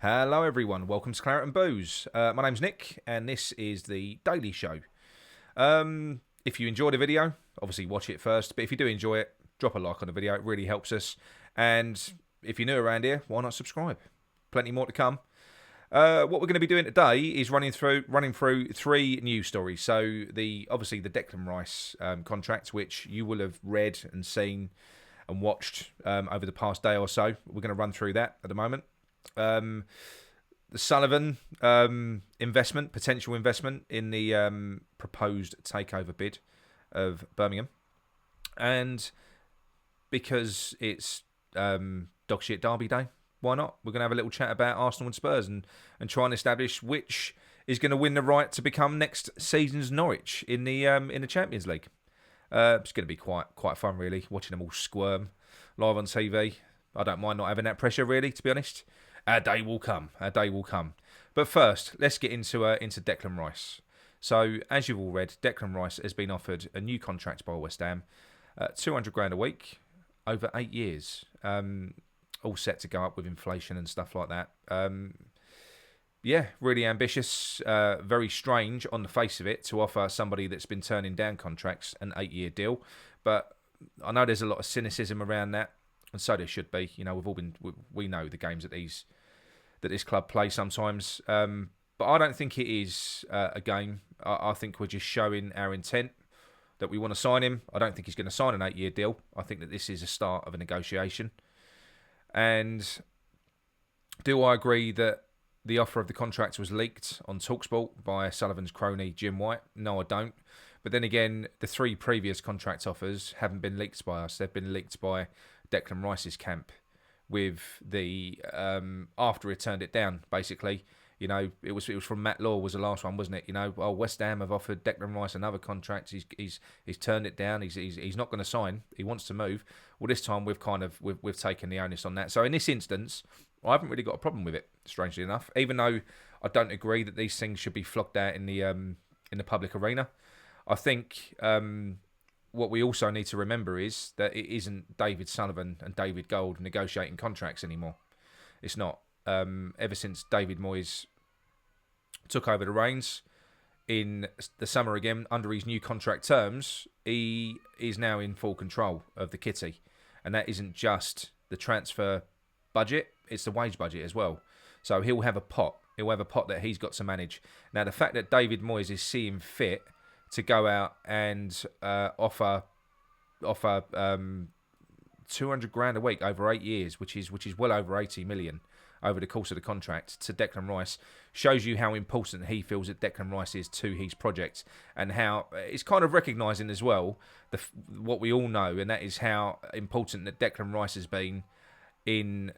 Hello, everyone. Welcome to Claret and Booze. My name's Nick, and this is the Daily Show. If you enjoy the video, obviously watch it first. But if you do enjoy it, drop a like on the video. It really helps us. And if you're new around here, why not subscribe? Plenty more to come. What we're going to be doing today is running through three news stories. So obviously the Declan Rice contract, which you will have read and seen and watched over the past day or so. We're going to run through that at the moment. The Sullivan potential investment in the proposed takeover bid of Birmingham, and because it's dog shit derby day, why not? We're going to have a little chat about Arsenal and Spurs and try and establish which is going to win the right to become next season's Norwich in the Champions League. It's going to be quite fun, really, watching them all squirm live on TV. I don't mind not having that pressure, really, to be honest. Our day will come. But first, let's get into Declan Rice. So, as you've all read, Declan Rice has been offered a new contract by West Ham, 200 grand a week, over 8 years. All set to go up with inflation and stuff like that. Yeah, really ambitious. Very strange on the face of it to offer somebody that's been turning down contracts an 8-year deal. But I know there's a lot of cynicism around that. And so there should be. You know, we know the games that this club play sometimes. But I don't think it is a game. I think we're just showing our intent that we want to sign him. I don't think he's going to sign an 8-year deal. I think that this is a start of a negotiation. And do I agree that the offer of the contract was leaked on TalkSport by Sullivan's crony Jim White? No, I don't. But then again, the 3 previous contract offers haven't been leaked by us. They've been leaked by Declan Rice's camp with the after he turned it down, basically. You know, it was from Matt Law was the last one, wasn't it? You know, West Ham have offered Declan Rice another contract. He's turned it down. He's not going to sign. He wants to move. Well, this time we've taken the onus on that. So in this instance, I haven't really got a problem with it. Strangely enough, even though I don't agree that these things should be flogged out in the public arena. I think what we also need to remember is that it isn't David Sullivan and David Gold negotiating contracts anymore. It's not. Ever since David Moyes took over the reins in the summer again, under his new contract terms, he is now in full control of the kitty. And that isn't just the transfer budget, it's the wage budget as well. So he'll have a pot. He'll have a pot that he's got to manage. Now, the fact that David Moyes is seeing fit to go out and offer 200 grand a week over 8 years, which is well over 80 million over the course of the contract to Declan Rice, shows you how important he feels that Declan Rice is to his project, and how it's kind of recognising as well what we all know, and that is how important that Declan Rice has been in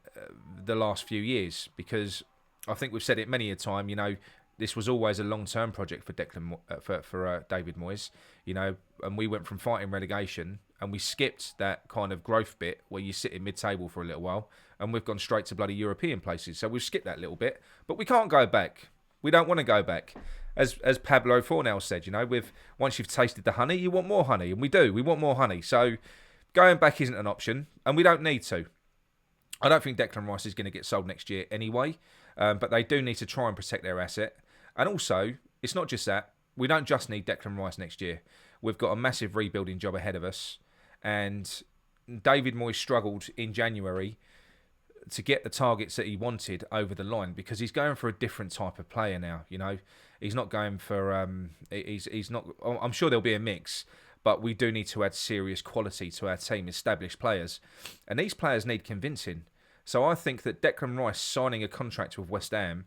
the last few years. Because I think we've said it many a time, you know, this was always a long-term project for Declan, for David Moyes, you know, and we went from fighting relegation and we skipped that kind of growth bit where you sit in mid-table for a little while, and we've gone straight to bloody European places. So we've skipped that little bit, but we can't go back. We don't want to go back. As Pablo Fornell said, you know, once you've tasted the honey, you want more honey, and we do. We want more honey. So going back isn't an option, and we don't need to. I don't think Declan Rice is going to get sold next year anyway, but they do need to try and protect their asset. And also, it's not just that. We don't just need Declan Rice next year. We've got a massive rebuilding job ahead of us. And David Moyes struggled in January to get the targets that he wanted over the line, because he's going for a different type of player now. You know, he's not going for. He's not. I'm sure there'll be a mix, but we do need to add serious quality to our team, established players, and these players need convincing. So I think that Declan Rice signing a contract with West Ham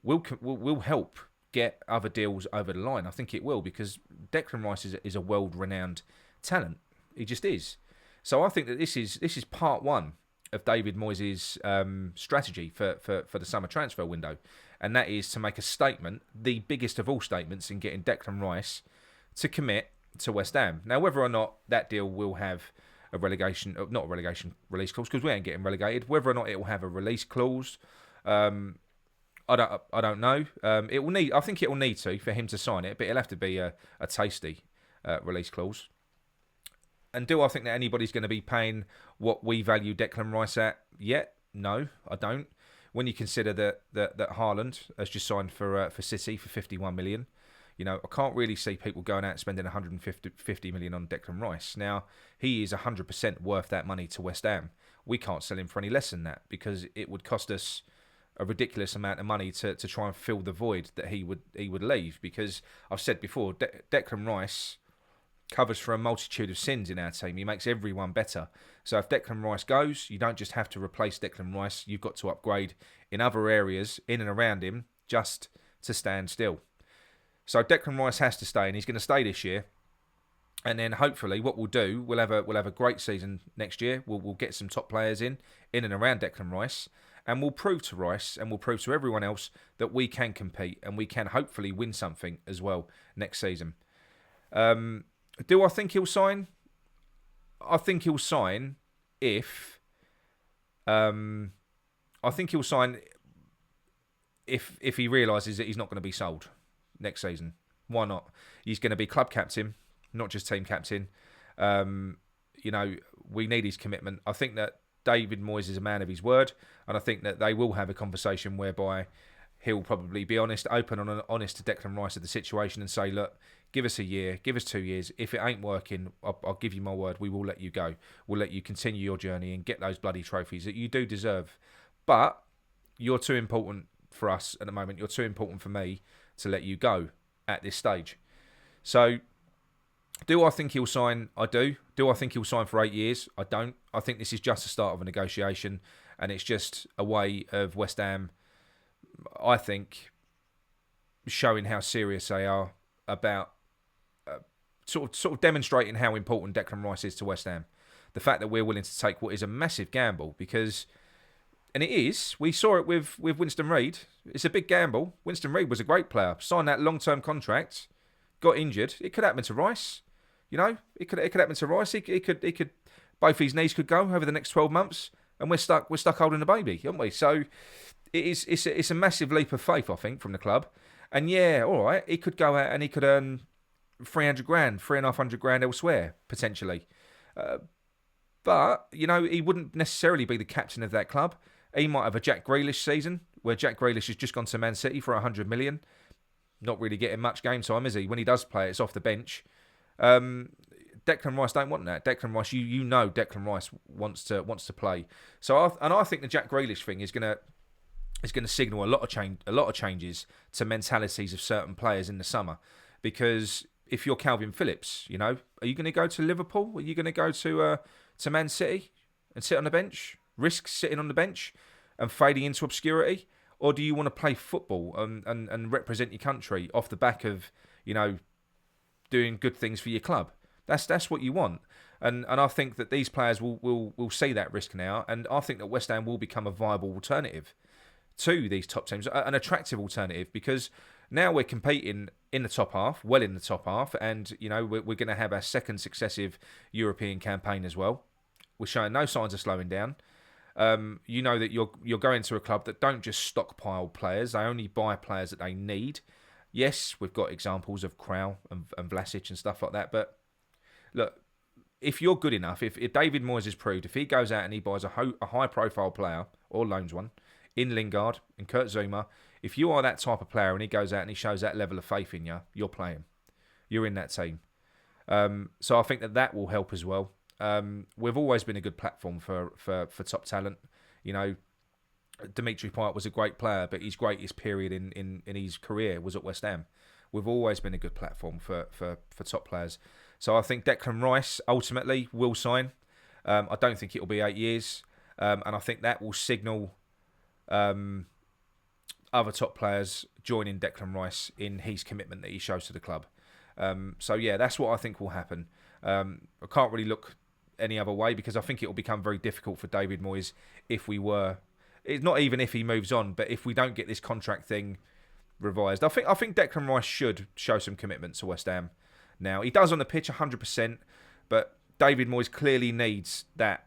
will help get other deals over the line. I think it will, because Declan Rice is a world-renowned talent. He just is. So I think that this is part one of David Moyes' strategy for the summer transfer window, and that is to make a statement, the biggest of all statements, in getting Declan Rice to commit to West Ham. Now, whether or not that deal will have a release clause, because we ain't getting relegated. Whether or not it will have a release clause, I don't know. It will need. I think it will need to for him to sign it, but it'll have to be a tasty release clause. And do I think that anybody's going to be paying what we value Declan Rice at yet? No, I don't. when you consider that Haaland has just signed for City for 51 million. I can't really see people going out and spending 150 million on Declan Rice. Now, he is 100% worth that money to West Ham. We can't sell him for any less than that because it would cost us a ridiculous amount of money to try and fill the void that he would leave. Because I've said before, Declan Rice covers for a multitude of sins in our team. He makes everyone better. So if Declan Rice goes, you don't just have to replace Declan Rice. You've got to upgrade in other areas in and around him just to stand still. So Declan Rice has to stay, and he's going to stay this year. And then hopefully, what we'll do, we'll have a great season next year. We'll get some top players in and around Declan Rice, and we'll prove to Rice and we'll prove to everyone else that we can compete and we can hopefully win something as well next season. Do I think he'll sign? I think he'll sign if. I think he'll sign if he realises that he's not going to be sold next season. Why not? He's going to be club captain, not just team captain. We need his commitment. I think that David Moyes is a man of his word, and I think that they will have a conversation whereby he'll probably be honest to Declan Rice of the situation and say, look, give us a year, give us 2 years. If it ain't working, I'll give you my word, we will let you go. We'll let you continue your journey and get those bloody trophies that you do deserve. But you're too important for us at the moment. You're too important for me to let you go at this stage. So, do I think he'll sign? I do. Do I think he'll sign for 8 years? I don't. I think this is just the start of a negotiation, and it's just a way of West Ham, I think, showing how serious they are about sort of demonstrating how important Declan Rice is to West Ham. The fact that we're willing to take what is a massive gamble, because, and it is, we saw it with Winston Reid. It's a big gamble. Winston Reid was a great player, signed that long-term contract, got injured. It could happen to Rice. It could happen to Rice. He could both his knees could go over the next 12 months, and we're stuck holding the baby, aren't we? So it's a massive leap of faith, I think, from the club. And yeah, all right, he could go out and he could earn 300 grand, 350 grand elsewhere potentially. But he wouldn't necessarily be the captain of that club. He might have a Jack Grealish season where Jack Grealish has just gone to Man City for 100 million. Not really getting much game time, is he? When he does play, it's off the bench. Declan Rice don't want that. Declan Rice, Declan Rice wants to play. So I think the Jack Grealish thing is going to signal a lot of changes to mentalities of certain players in the summer. Because if you're Calvin Phillips, are you going to go to Liverpool? Are you going to go to Man City and sit on the bench, risk sitting on the bench and fading into obscurity? Or do you want to play football and represent your country off the back of, doing good things for your club? That's what you want. And I think that these players will see that risk now, and I think that West Ham will become a viable alternative to these top teams, an attractive alternative, because now we're competing in the top half, well in the top half, and we're going to have our second successive European campaign as well. We're showing no signs of slowing down. That you're going to a club that don't just stockpile players; they only buy players that they need. Yes, we've got examples of Krau and Vlasic and stuff like that, but look, if you're good enough, if David Moyes has proved, if he goes out and he buys a high-profile player or loans one in Lingard and Kurt Zouma, if you are that type of player and he goes out and he shows that level of faith in you, you're playing. You're in that team. So I think that will help as well. We've always been a good platform for top talent. Dimitri Payet was a great player, but his greatest period in his career was at West Ham. We've always been a good platform for top players. So I think Declan Rice ultimately will sign. I don't think it'll be 8 years. And I think that will signal other top players joining Declan Rice in his commitment that he shows to the club. So yeah, that's what I think will happen. I can't really look any other way, because I think it will become very difficult for David Moyes it's not even if he moves on, but if we don't get this contract thing revised. I think Declan Rice should show some commitment to West Ham now. He does on the pitch 100%, but David Moyes clearly needs that.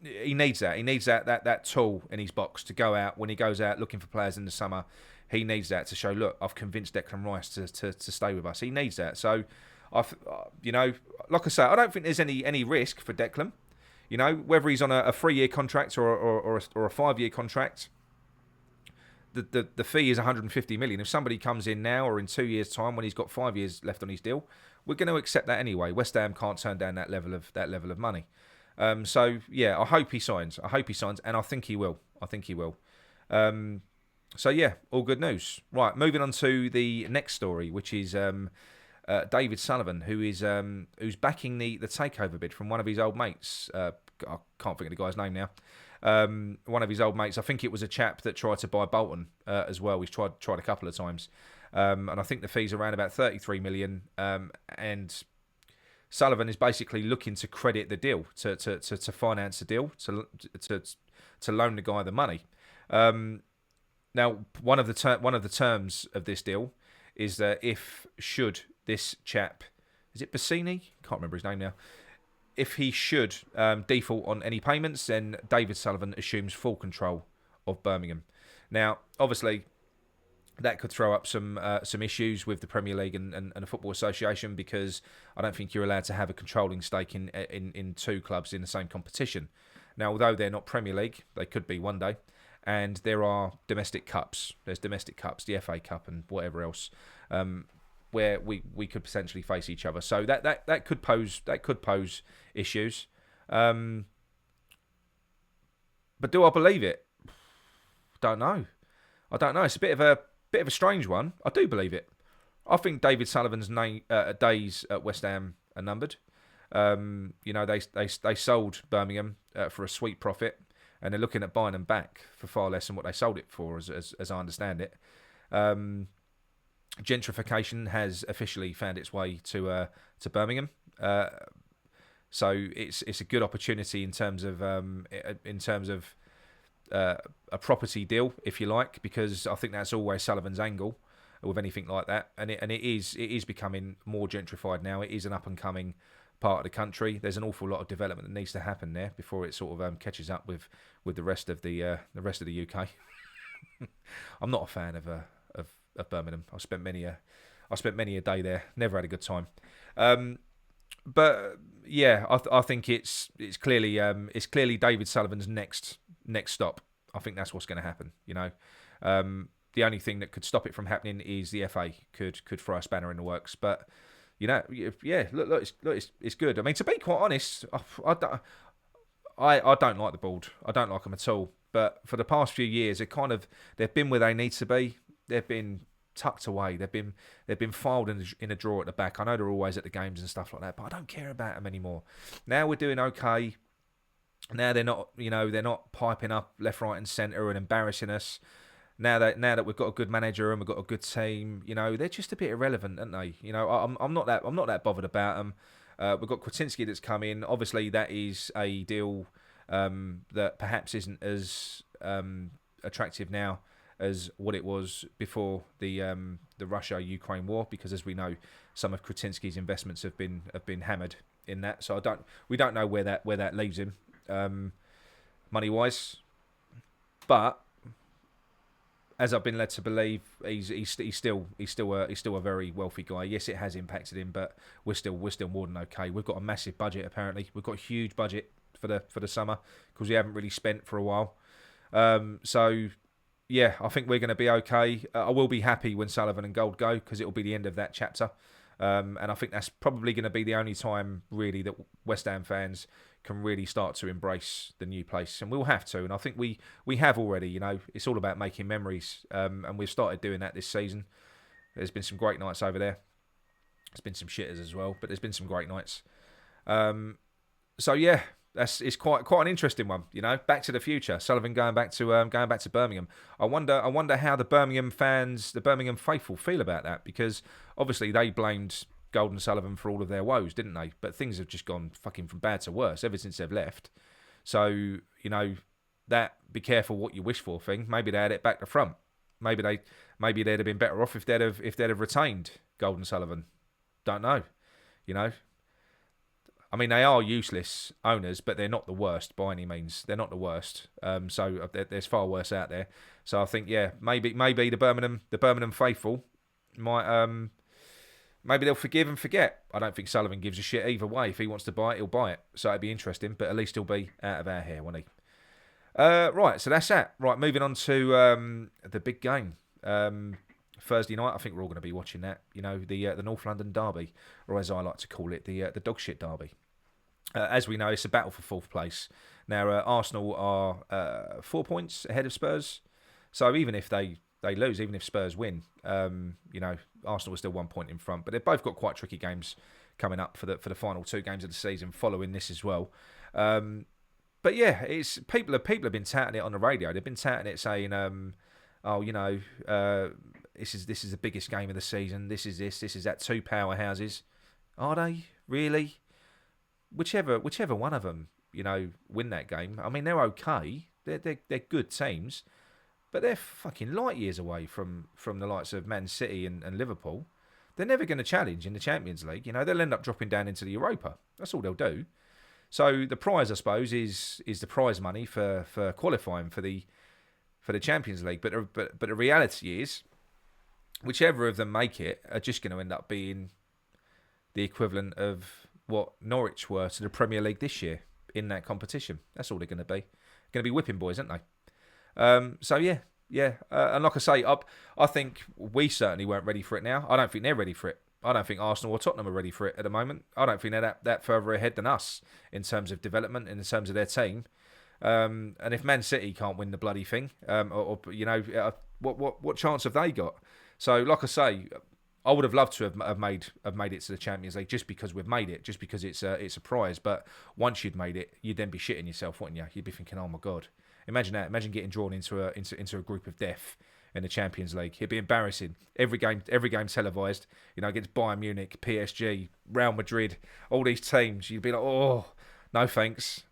He needs that. He needs that tool in his box to go out when he goes out looking for players in the summer. He needs that to show, look, I've convinced Declan Rice to stay with us. He needs that. So, like I say, I don't think there's any risk for Declan. Whether he's on a 3-year contract or a 5-year contract, the fee is 150 million. If somebody comes in now or in 2 years' time when he's got 5 years left on his deal, we're going to accept that anyway. West Ham can't turn down that level of money. So yeah, I hope he signs. And I think he will. So yeah, all good news. Right, moving on to the next story, which is David Sullivan, who's backing the takeover bid from one of his old mates. I can't think of the guy's name now. One of his old mates. I think it was a chap that tried to buy Bolton as well. He's tried a couple of times, and I think the fee's around about 33 million. And Sullivan is basically looking to credit the deal, to finance the deal, to loan the guy the money. Now, one of the terms of this deal is that should this chap, is it Bassini? Can't remember his name now. If he should default on any payments, then David Sullivan assumes full control of Birmingham. Now, obviously, that could throw up some issues with the Premier League and the Football Association, because I don't think you're allowed to have a controlling stake in two clubs in the same competition. Now, although they're not Premier League, they could be one day. And there are domestic cups. There's domestic cups, the FA Cup and whatever else, where we could potentially face each other. So that could pose issues. But do I believe it? Don't know. I don't know. It's a bit of a strange one. I do believe it. I think David Sullivan's days at West Ham are numbered. They sold Birmingham for a sweet profit, and they're looking at buying them back for far less than what they sold it for, as I understand it. Gentrification has officially found its way to Birmingham, so it's a good opportunity in terms of a property deal, if you like, because I think that's always Sullivan's angle with anything like that, and it is becoming more gentrified now. It is an up and coming part of the country. There's an awful lot of development that needs to happen there before it sort of catches up with the rest of the UK. I'm not a fan of Birmingham. I spent many a day there. Never had a good time. But yeah, I think it's clearly David Sullivan's next stop. I think that's what's going to happen. The only thing that could stop it from happening is the FA could throw a spanner in the works. But yeah, look, it's good. I mean, to be quite honest, I don't like the board. I don't like them at all. But for the past few years, they've been where they need to be. They've been tucked away. They've been filed in a drawer at the back. I know they're always at the games and stuff like that, but I don't care about them anymore. Now we're doing okay. Now they're not piping up left, right, and centre and embarrassing us. Now that we've got a good manager and we've got a good team, they're just a bit irrelevant, aren't they? I'm not that bothered about them. We've got Krasinski that's come in. Obviously, that is a deal that perhaps isn't as attractive now as what it was before the Russia-Ukraine war, because as we know, some of Krasinski's investments have been hammered in that. So we don't know where that leaves him money wise, but as I've been led to believe, he's still a very wealthy guy. Yes, it has impacted him, but we're still more than okay. We've got a massive budget. Apparently, we've got a huge budget for the summer because we haven't really spent for a while. So yeah, I think we're going to be okay. I will be happy when Sullivan and Gold go, because it will be the end of that chapter. And I think that's probably going to be the only time really that West Ham fans can really start to embrace the new place, and we'll have to. And I think we have already. It's all about making memories, and we've started doing that this season. There's been some great nights over there. There's been some shitters as well, but there's been some great nights. So yeah, it's quite an interesting one. Back to the future. Sullivan going back to Birmingham. I wonder how the Birmingham fans, the Birmingham faithful, feel about that, because obviously they blamed Golden Sullivan for all of their woes, didn't they? But things have just gone fucking from bad to worse ever since they've left. So that be careful what you wish for thing. Maybe they had it back to front. Maybe they'd have been better off if they'd have retained Golden Sullivan. Don't know. I mean, they are useless owners, but they're not the worst by any means. They're not the worst. So there's far worse out there. So I think, yeah, maybe the Birmingham faithful might maybe they'll forgive and forget. I don't think Sullivan gives a shit either way. If he wants to buy it, he'll buy it. So it'd be interesting, but at least he'll be out of our hair, won't he? Right, so that's that. Right, moving on to the big game. Thursday night, I think we're all going to be watching that. You know, the North London derby, or as I like to call it, the dog shit derby. As we know, it's a battle for fourth place. Now, Arsenal are 4 points ahead of Spurs. So even if they lose, even if Spurs win, Arsenal are still 1 point in front. But they've both got quite tricky games coming up for the final 2 games of the season following this as well. But yeah, it's people have been touting it on the radio. They've been touting it saying, this is the biggest game of the season. This is that 2 powerhouses. Are they really? Whichever one of them, win that game. I mean, they're okay. They're good teams, but they're fucking light years away from the likes of Man City and Liverpool. They're never going to challenge in the Champions League. They'll end up dropping down into the Europa. That's all they'll do. So the prize, I suppose, is the prize money for qualifying for the Champions League. But the reality is, whichever of them make it are just going to end up being the equivalent of what Norwich were to the Premier League this year in that competition. That's all they're going to be. Going to be whipping boys, aren't they? So yeah. And like I say, I think we certainly weren't ready for it now. I don't think they're ready for it. I don't think Arsenal or Tottenham are ready for it at the moment. I don't think they're that further ahead than us in terms of development and in terms of their team. And if Man City can't win the bloody thing, what chance have they got? So, like I say, I would have loved to have made it to the Champions League just because we've made it, just because it's a prize. But once you'd made it, you'd then be shitting yourself, wouldn't you? You'd be thinking, oh my god, imagine that. Imagine getting drawn into a group of death in the Champions League. It'd be embarrassing. Every game televised. Against Bayern Munich, PSG, Real Madrid, all these teams. You'd be like, oh, no thanks.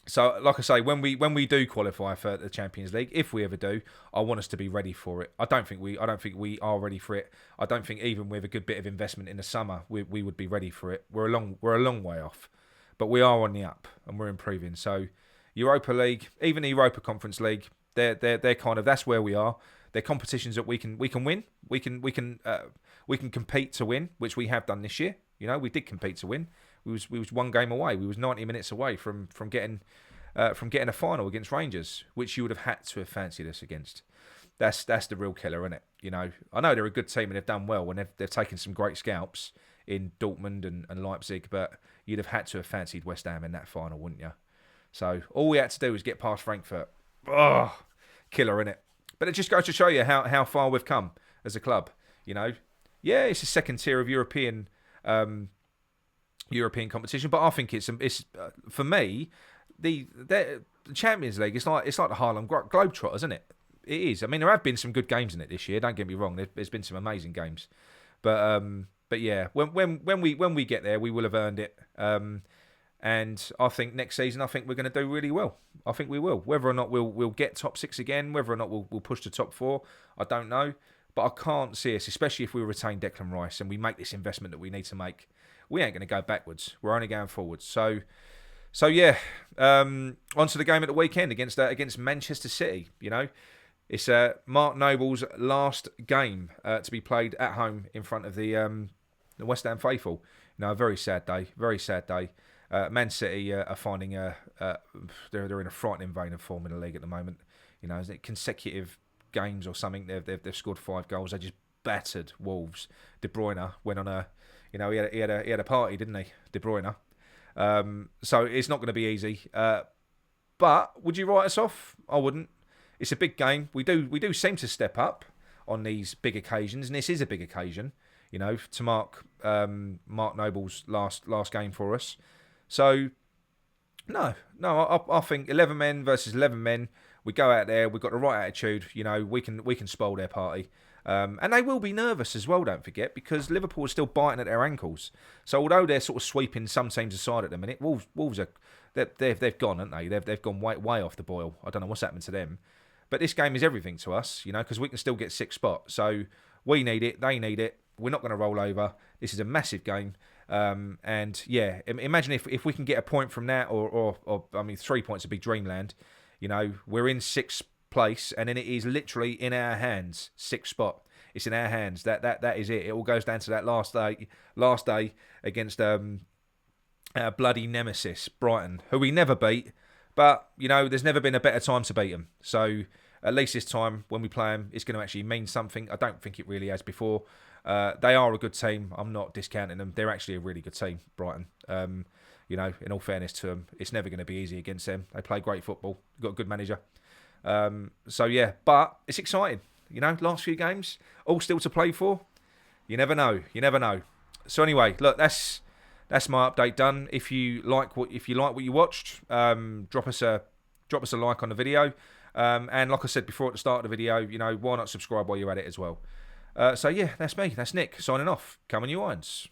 So, like I say, when we do qualify for the Champions League, if we ever do, I want us to be ready for it. I don't think we are ready for it. I don't think even with a good bit of investment in the summer, we would be ready for it. We're a long way off, but we are on the up and we're improving. So, Europa League, even the Europa Conference League, they're kind of, that's where we are. They're competitions that we can win. We can compete to win, which we have done this year. We did compete to win. We was 1 game away. We was 90 minutes away from getting a final against Rangers, which you would have had to have fancied us against. That's the real killer, isn't it? I know they're a good team and they've done well and they've taken some great scalps in Dortmund and Leipzig, but you'd have had to have fancied West Ham in that final, wouldn't you? So all we had to do was get past Frankfurt. Oh, killer, innit? But it just goes to show you how far we've come as a club. Yeah, it's a second tier of European competition, but I think it's for me the Champions League. It's like the Harlem Globetrotters, isn't it? It is. I mean, there have been some good games in it this year. Don't get me wrong. There's been some amazing games, but yeah, when we get there, we will have earned it. And I think next season, I think we're going to do really well. I think we will. Whether or not we'll get top 6 again, whether or not we'll push the top 4, I don't know. But I can't see us, especially if we retain Declan Rice and we make this investment that we need to make. We ain't going to go backwards. We're only going forwards. So yeah. On to the game at the weekend against Manchester City. It's Mark Noble's last game to be played at home in front of the West Ham faithful. A very sad day. Very sad day. Man City are finding they're in a frightening vein of form in the league at the moment. Is it consecutive games or something? They've scored 5 goals. They just battered Wolves. De Bruyne went on a, he had a party, didn't he, De Bruyne? So it's not going to be easy. But would you write us off? I wouldn't. It's a big game. We do seem to step up on these big occasions, and this is a big occasion. To mark Mark Noble's last game for us. So, no, I think 11 men versus 11 men. We go out there, we've got the right attitude. We can spoil their party, and they will be nervous as well. Don't forget, because Liverpool are still biting at their ankles. So although they're sort of sweeping some teams aside at the minute, Wolves are they've gone, haven't they? They've gone way off the boil. I don't know what's happened to them, but this game is everything to us. Because we can still get 6th spot. So we need it, they need it. We're not going to roll over. This is a massive game. And yeah, imagine if we can get a point from that, or 3 points would be dreamland. We're in 6th place, and then it is literally in our hands. 6th spot, it's in our hands. That is it. It all goes down to that last day against our bloody nemesis, Brighton, who we never beat. But, you know, there's never been a better time to beat them. So at least this time, when we play them, it's going to actually mean something. I don't think it really has before. They are a good team. I'm not discounting them. They're actually a really good team, Brighton. You know, in all fairness to them, it's never going to be easy against them. They play great football. Got a good manager. So, yeah, but it's exciting. You know, last few games, all still to play for. You never know. You never know. So anyway, look, that's my update done. If you like what you watched, drop us a like on the video. And like I said before at the start of the video, you know, why not subscribe while you're at it as well? So yeah, that's me. That's Nick signing off. Come on, you irons.